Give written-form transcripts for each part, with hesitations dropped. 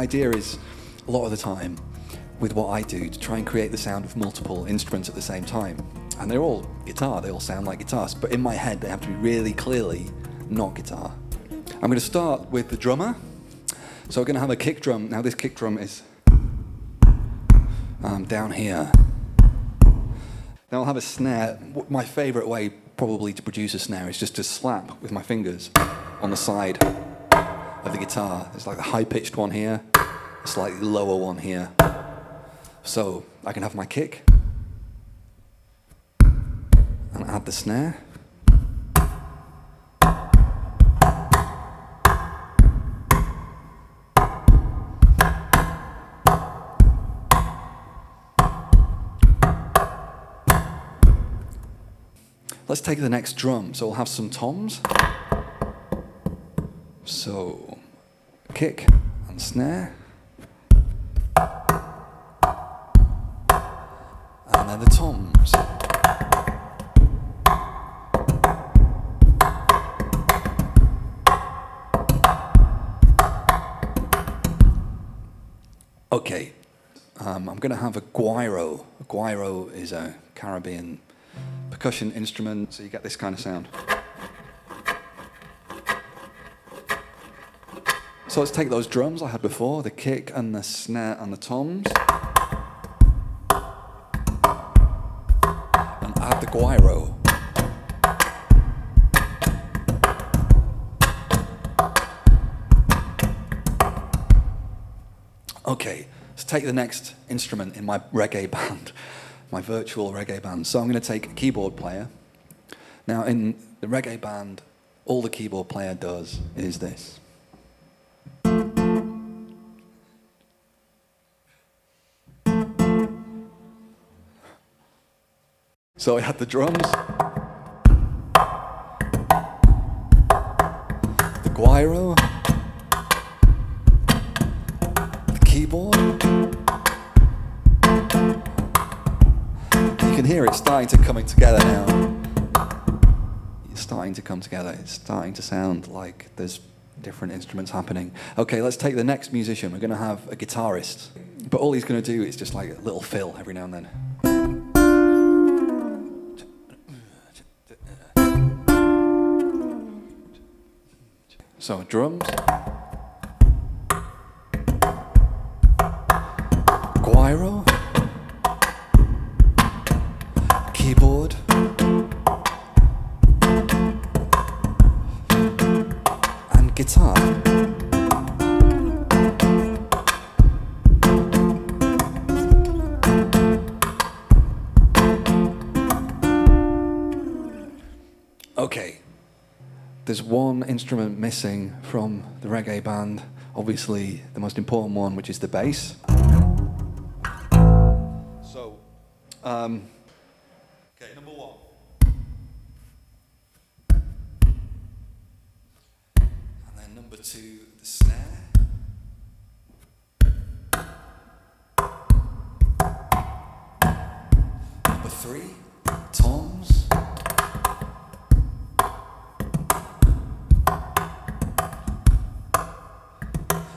idea is, a lot of the time, with what I do, to try and create the sound of multiple instruments at the same time. And they're all guitar, they all sound like guitars, but in my head they have to be really clearly not guitar. I'm going to start with the drummer. So we're going to have a kick drum. Now this kick drum is down here. Then I'll have a snare. My favorite way probably to produce a snare is just to slap with my fingers on the side of the guitar. There's like a high-pitched one here, a slightly lower one here. So I can have my kick and add the snare. Let's take the next drum. So we'll have some toms. So kick and snare. And then the toms. Okay, I'm going to have a guiro. A guiro is a Caribbean percussion instrument, so you get this kind of sound. So let's take those drums I had before, the kick and the snare and the toms, and add the guiro. Okay, let's take the next instrument in my reggae band, my virtual reggae band. So I'm going to take a keyboard player. Now in the reggae band, all the keyboard player does is this. So I had the drums, the guiro, the keyboard. You can hear it starting to coming together now. It's starting to come together. It's starting to sound like there's different instruments happening. Okay, let's take the next musician. We're going to have a guitarist, but all he's going to do is just like a little fill every now and then. So drums, guiro, keyboard, and guitar. Okay. There's one instrument missing from the reggae band, obviously the most important one, which is the bass. So, okay, number one. And then number two, the snare. Number three, toms.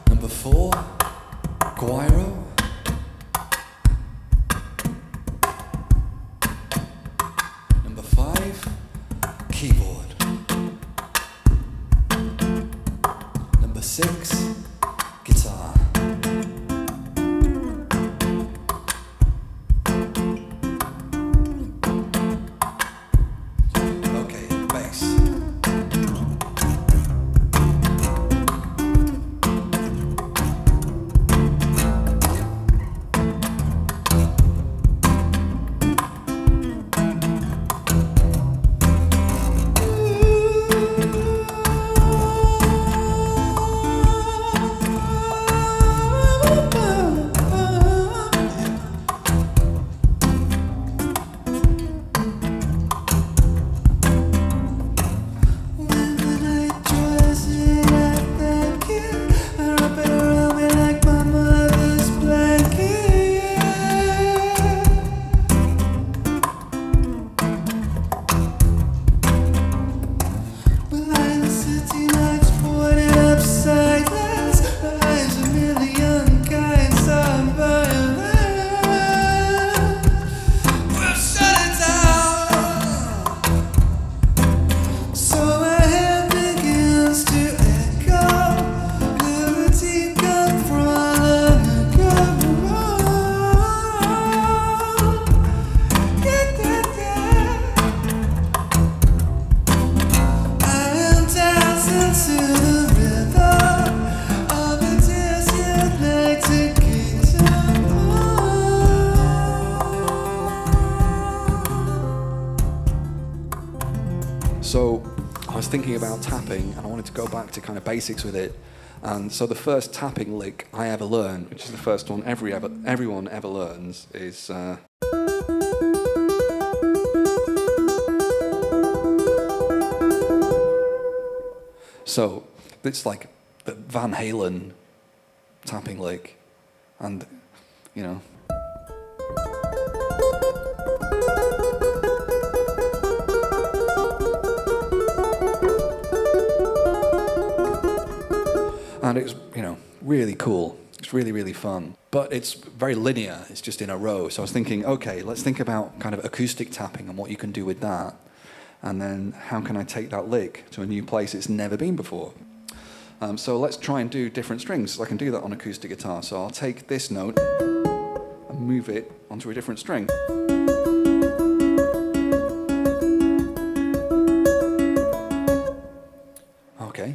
Number four, guiro. Number five, keyboard. Number six, guitar. Okay, bass. thinking about tapping, and I wanted to go back to kind of basics with it. And so the first tapping lick I ever learned, which is the first one everyone ever learns, is... So it's like the Van Halen tapping lick, and, you know... And it's, you know, really cool. It's really, really fun. But it's very linear. It's just in a row. So I was thinking, okay, let's think about kind of acoustic tapping and what you can do with that. And then how can I take that lick to a new place it's never been before? So let's try and do different strings. So I can do that on acoustic guitar. So I'll take this note and move it onto a different string. Okay.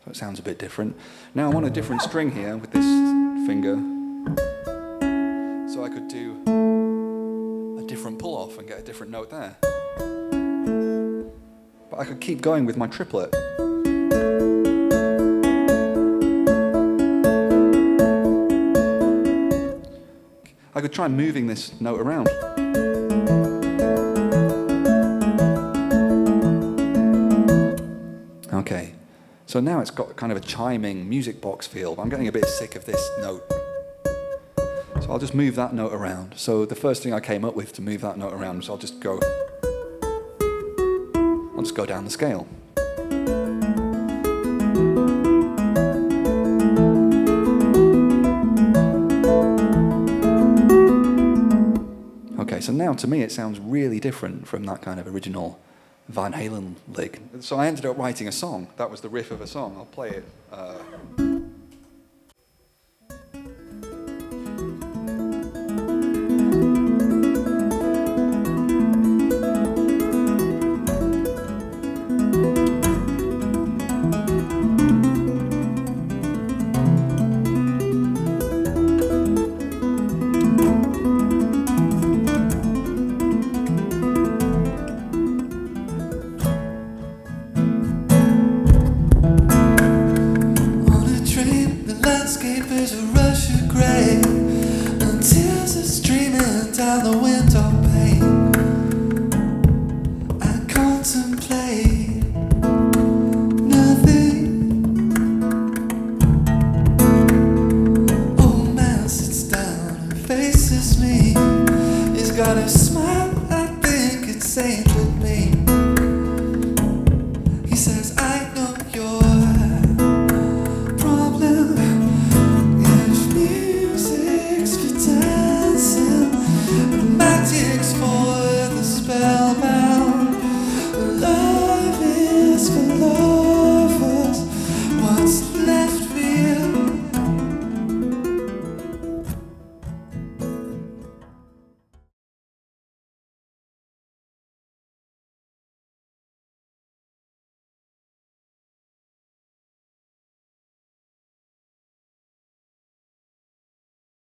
So it sounds a bit different. Now I'm on a different string here with this finger. So I could do a different pull-off and get a different note there. But I could keep going with my triplet. I could try moving this note around. Okay. So now it's got kind of a chiming music box feel, but I'm getting a bit sick of this note. So I'll just move that note around. So the first thing I came up with to move that note around was I'll just go down the scale. Okay, so now to me it sounds really different from that kind of original Van Halen lick. So I ended up writing a song. That was the riff of a song. I'll play it. Down the wind.